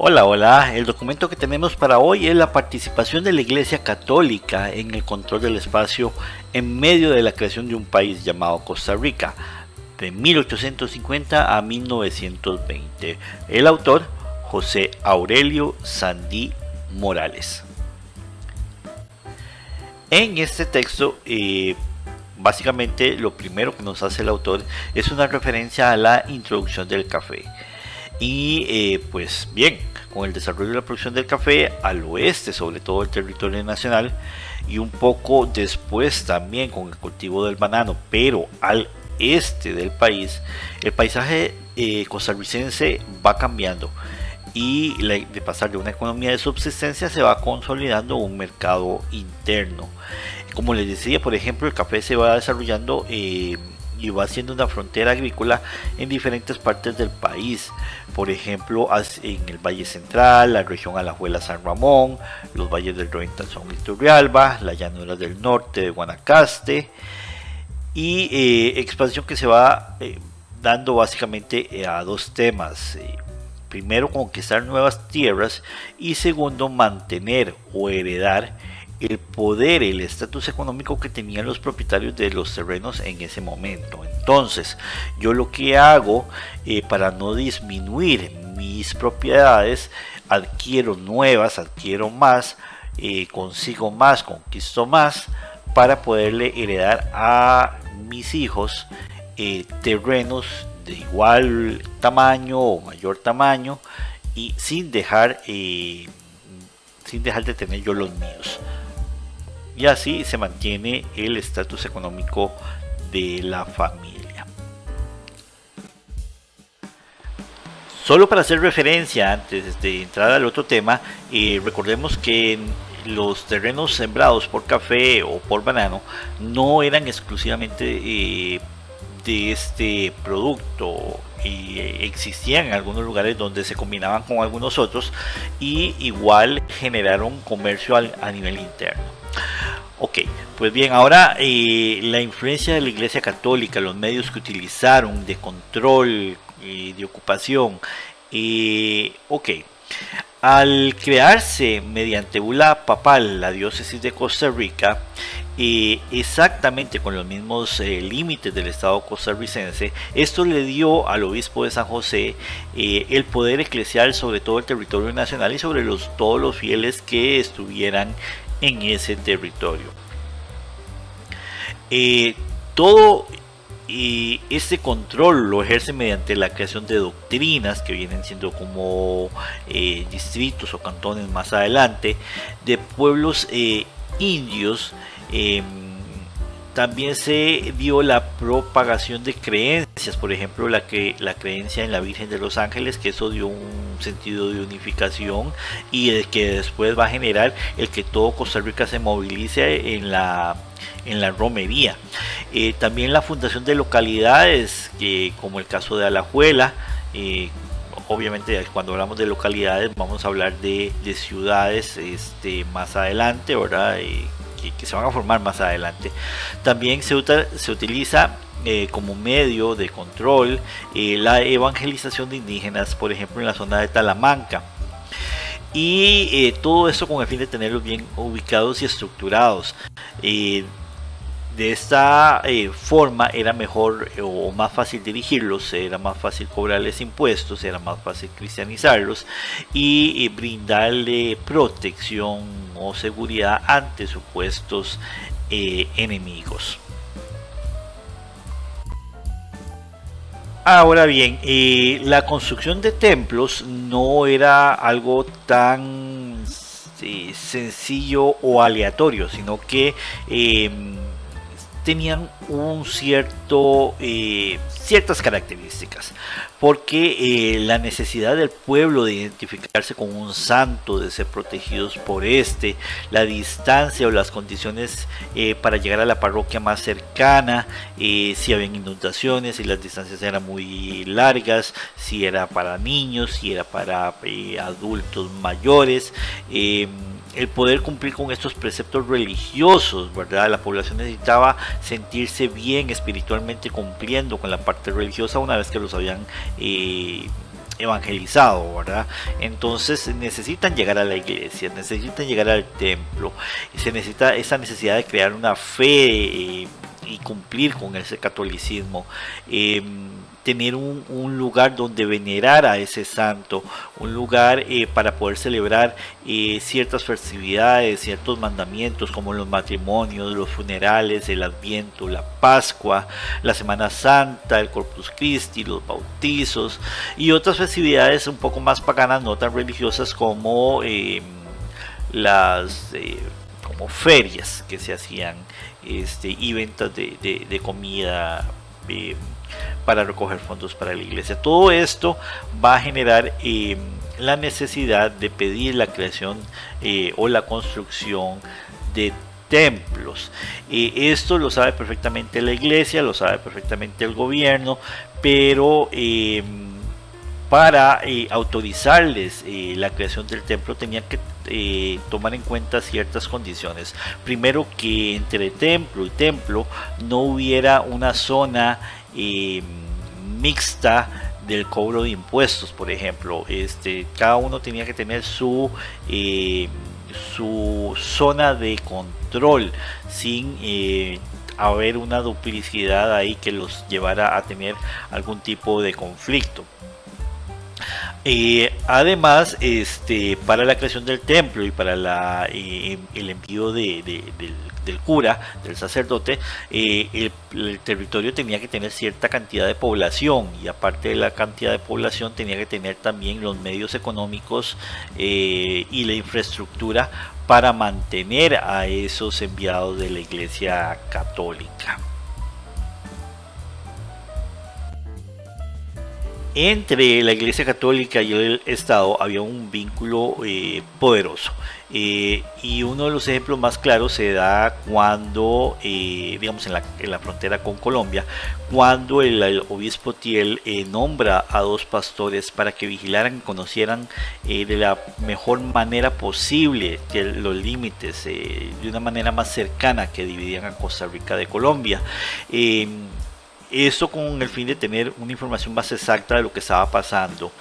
Hola, hola. El documento que tenemos para hoy es la participación de la Iglesia Católica en el control del espacio en medio de la creación de un país llamado Costa Rica, de 1850 a 1920. El autor, José Aurelio Sandí Morales. En este texto, básicamente lo primero que nos hace el autor es una referencia a la introducción del café. Y pues bien, con el desarrollo de la producción del café al oeste, sobre todo el territorio nacional, y un poco después también con el cultivo del banano, pero al este del país, el paisaje costarricense va cambiando y de pasar de una economía de subsistencia se va consolidando un mercado interno. Como les decía, por ejemplo, el café se va desarrollando y va siendo una frontera agrícola en diferentes partes del país. Por ejemplo, en el Valle Central, la región Alajuela-San Ramón, los valles del Reventazón y Turrialba, la llanura del norte de Guanacaste, y expansión que se va dando básicamente a dos temas. Primero, conquistar nuevas tierras, y segundo, mantener o heredar el poder, el estatus económico que tenían los propietarios de los terrenos en ese momento. Entonces, yo lo que hago para no disminuir mis propiedades, adquiero nuevas, adquiero más, consigo más, conquisto más, para poderle heredar a mis hijos terrenos de igual tamaño o mayor tamaño, y sin dejar de tener yo los míos. Y así se mantiene el estatus económico de la familia. Solo para hacer referencia, antes de entrar al otro tema, recordemos que los terrenos sembrados por café o por banano no eran exclusivamente de este producto. Existían en algunos lugares donde se combinaban con algunos otros, y igual generaron comercio a nivel interno. Ok, pues bien, ahora la influencia de la Iglesia Católica, los medios que utilizaron de control, de ocupación. Ok, al crearse mediante bula papal la diócesis de Costa Rica, exactamente con los mismos límites del Estado costarricense, esto le dio al obispo de San José el poder eclesial sobre todo el territorio nacional y sobre todos los fieles que estuvieran en ese territorio. Todo este control lo ejerce mediante la creación de doctrinas que vienen siendo como distritos o cantones más adelante, de pueblos indios. También se dio la propagación de creencias, por ejemplo la creencia en la Virgen de los Ángeles, que eso dio un sentido de unificación y que después va a generar el que todo Costa Rica se movilice en la romería. También la fundación de localidades, como el caso de Alajuela. Obviamente cuando hablamos de localidades vamos a hablar de ciudades más adelante, ¿verdad? Que se van a formar más adelante. También se utiliza como medio de control la evangelización de indígenas, por ejemplo en la zona de Talamanca, y todo esto con el fin de tenerlos bien ubicados y estructurados. De esta forma era mejor o más fácil dirigirlos, era más fácil cobrarles impuestos, era más fácil cristianizarlos y brindarle protección o seguridad ante supuestos enemigos. Ahora bien, la construcción de templos no era algo tan sencillo o aleatorio, sino que tenían ciertas características, porque la necesidad del pueblo de identificarse con un santo, de ser protegidos por la distancia o las condiciones para llegar a la parroquia más cercana, si había inundaciones, si las distancias eran muy largas, si era para niños, si era para adultos mayores. El poder cumplir con estos preceptos religiosos, ¿verdad? La población necesitaba sentirse bien espiritualmente cumpliendo con la parte religiosa una vez que los habían evangelizado, ¿verdad? Entonces necesitan llegar a la iglesia, necesitan llegar al templo, y se necesita esa necesidad de crear una fe y cumplir con ese catolicismo. Tener un lugar donde venerar a ese santo, un lugar para poder celebrar ciertas festividades, ciertos mandamientos como los matrimonios, los funerales, el Adviento, la Pascua, la Semana Santa, el Corpus Christi, los bautizos y otras festividades un poco más paganas, no tan religiosas como las como ferias que se hacían y ventas de comida para recoger fondos para la iglesia. Todo esto va a generar la necesidad de pedir la creación o la construcción de templos. Esto lo sabe perfectamente la iglesia, lo sabe perfectamente el gobierno, pero para autorizarles la creación del templo tenían que tomar en cuenta ciertas condiciones. Primero, que entre templo y templo no hubiera una zona mixta del cobro de impuestos, por ejemplo. Cada uno tenía que tener su zona de control sin haber una duplicidad ahí que los llevara a tener algún tipo de conflicto. Además, para la creación del templo y para el envío del cura, del sacerdote, el territorio tenía que tener cierta cantidad de población, y aparte de la cantidad de población tenía que tener también los medios económicos y la infraestructura para mantener a esos enviados de la Iglesia Católica. Entre la Iglesia Católica y el Estado había un vínculo poderoso, y uno de los ejemplos más claros se da cuando, digamos, en la frontera con Colombia, cuando el obispo Thiel nombra a dos pastores para que vigilaran y conocieran de la mejor manera posible los límites, de una manera más cercana, que dividían a Costa Rica de Colombia. Esto con el fin de tener una información más exacta de lo que estaba pasando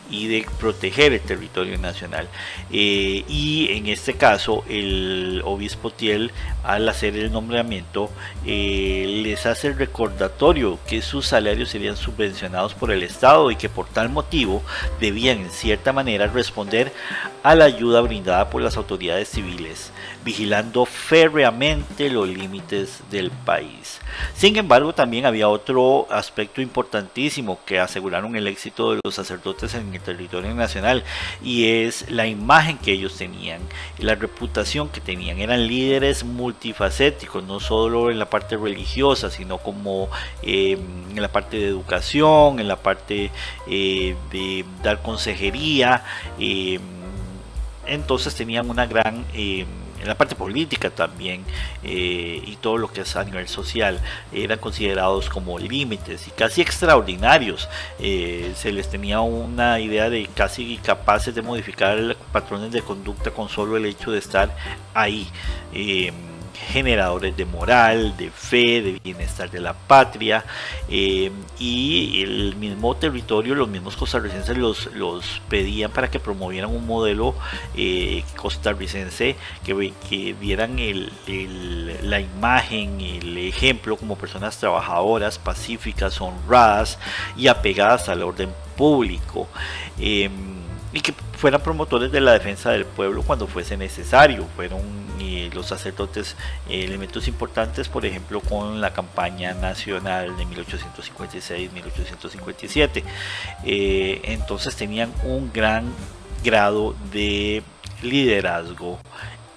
y de proteger el territorio nacional. Y en este caso, el obispo Thiel, al hacer el nombramiento, les hace el recordatorio que sus salarios serían subvencionados por el Estado y que por tal motivo debían en cierta manera responder a la ayuda brindada por las autoridades civiles, vigilando férreamente los límites del país. Sin embargo, también había otro aspecto importantísimo que aseguraron el éxito de los sacerdotes en el territorio nacional, y es la imagen que ellos tenían, la reputación que tenían. Eran líderes multifacéticos, no solo en la parte religiosa, sino como en la parte de educación, en la parte de dar consejería. Entonces tenían una gran en la parte política también, y todo lo que es a nivel social, eran considerados como límites y casi extraordinarios. Se les tenía una idea de casi capaces de modificar patrones de conducta con solo el hecho de estar ahí. Generadores de moral, de fe, de bienestar de la patria, y el mismo territorio, los mismos costarricenses los pedían para que promovieran un modelo costarricense que dieran la imagen, el ejemplo como personas trabajadoras, pacíficas, honradas y apegadas al orden público. Y que fueran promotores de la defensa del pueblo cuando fuese necesario. Fueron los sacerdotes elementos importantes, por ejemplo, con la campaña nacional de 1856-1857. Entonces tenían un gran grado de liderazgo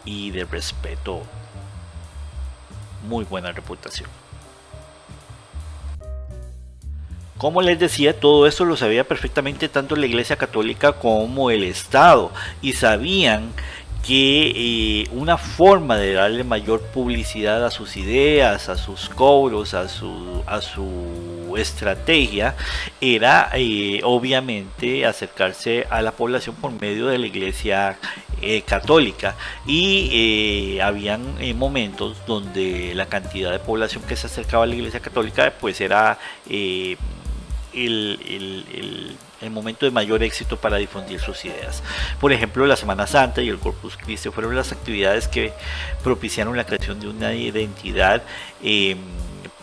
y de respeto, muy buena reputación. Como les decía, todo esto lo sabía perfectamente tanto la Iglesia Católica como el Estado, y sabían que una forma de darle mayor publicidad a sus ideas, a sus cobros, a su estrategia, era obviamente acercarse a la población por medio de la Iglesia católica. Y habían momentos donde la cantidad de población que se acercaba a la Iglesia Católica pues era el momento de mayor éxito para difundir sus ideas. Por ejemplo, la Semana Santa y el Corpus Christi fueron las actividades que propiciaron la creación de una identidad,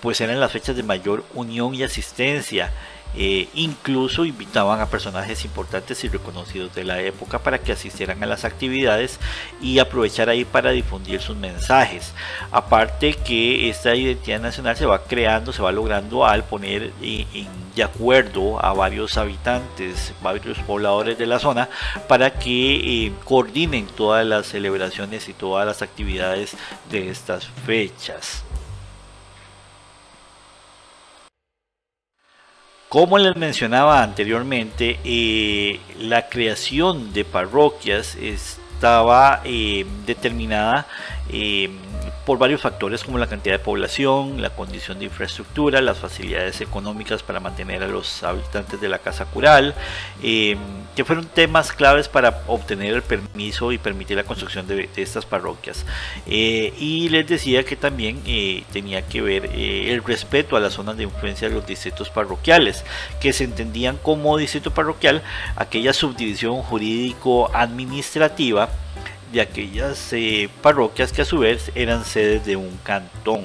pues eran las fechas de mayor unión y asistencia. Incluso invitaban a personajes importantes y reconocidos de la época para que asistieran a las actividades y aprovechar ahí para difundir sus mensajes. Aparte que esta identidad nacional se va creando, se va logrando al poner de acuerdo a varios habitantes, varios pobladores de la zona, para que coordinen todas las celebraciones y todas las actividades de estas fechas. Como les mencionaba anteriormente, la creación de parroquias estaba determinada por varios factores como la cantidad de población, la condición de infraestructura, las facilidades económicas para mantener a los habitantes de la casa cural, que fueron temas claves para obtener el permiso y permitir la construcción de estas parroquias. Y les decía que también tenía que ver el respeto a las zonas de influencia de los distritos parroquiales, que se entendían como distrito parroquial aquella subdivisión jurídico-administrativa de aquellas parroquias que a su vez eran sedes de un cantón.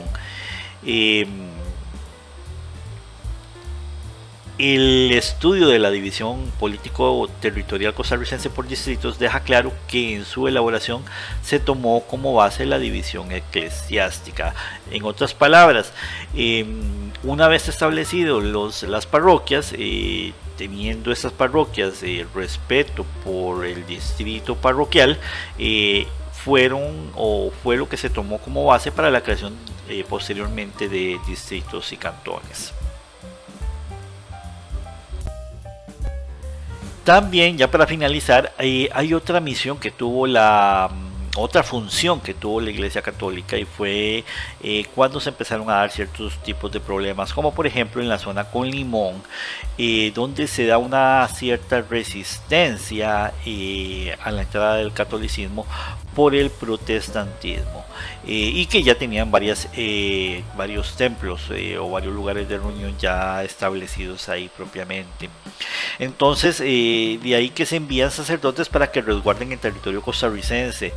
El estudio de la división político-territorial costarricense por distritos deja claro que en su elaboración se tomó como base la división eclesiástica. En otras palabras, una vez establecidos las parroquias, teniendo estas parroquias respeto por el distrito parroquial, fue lo que se tomó como base para la creación posteriormente de distritos y cantones. También, ya para finalizar, hay otra misión que tuvo otra función que tuvo la Iglesia Católica, y fue cuando se empezaron a dar ciertos tipos de problemas, como por ejemplo en la zona con Limón, donde se da una cierta resistencia a la entrada del catolicismo por el protestantismo, y que ya tenían varios templos o varios lugares de reunión ya establecidos ahí propiamente. Entonces de ahí que se envían sacerdotes para que resguarden el territorio costarricense,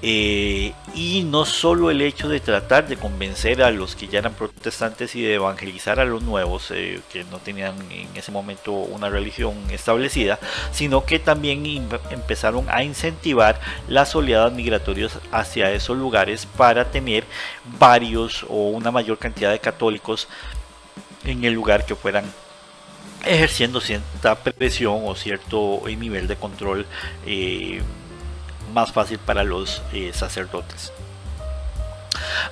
y no solo el hecho de tratar de convencer a los que ya eran protestantes y de evangelizar a los nuevos que no tenían en ese momento una religión establecida, sino que también empezaron a incentivar las oleadas migratorias hacia esos lugares para tener varios o una mayor cantidad de católicos en el lugar, que fueran ejerciendo cierta presión o cierto nivel de control más fácil para los sacerdotes.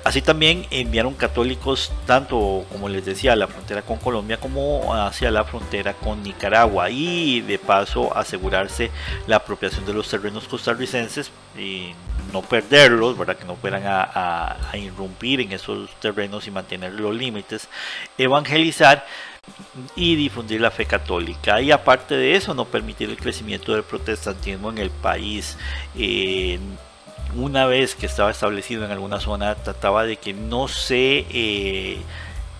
Así también enviaron católicos tanto, como les decía, a la frontera con Colombia como hacia la frontera con Nicaragua, y de paso asegurarse la apropiación de los terrenos costarricenses y no perderlos, ¿verdad? Que no fueran a irrumpir en esos terrenos y mantener los límites, evangelizar y difundir la fe católica, y aparte de eso no permitir el crecimiento del protestantismo en el país. Una vez que estaba establecido en alguna zona, trataba de que no se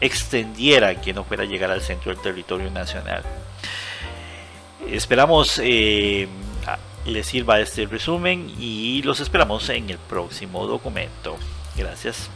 extendiera, que no fuera a llegar al centro del territorio nacional. Esperamos les sirva este resumen y los esperamos en el próximo documento. Gracias.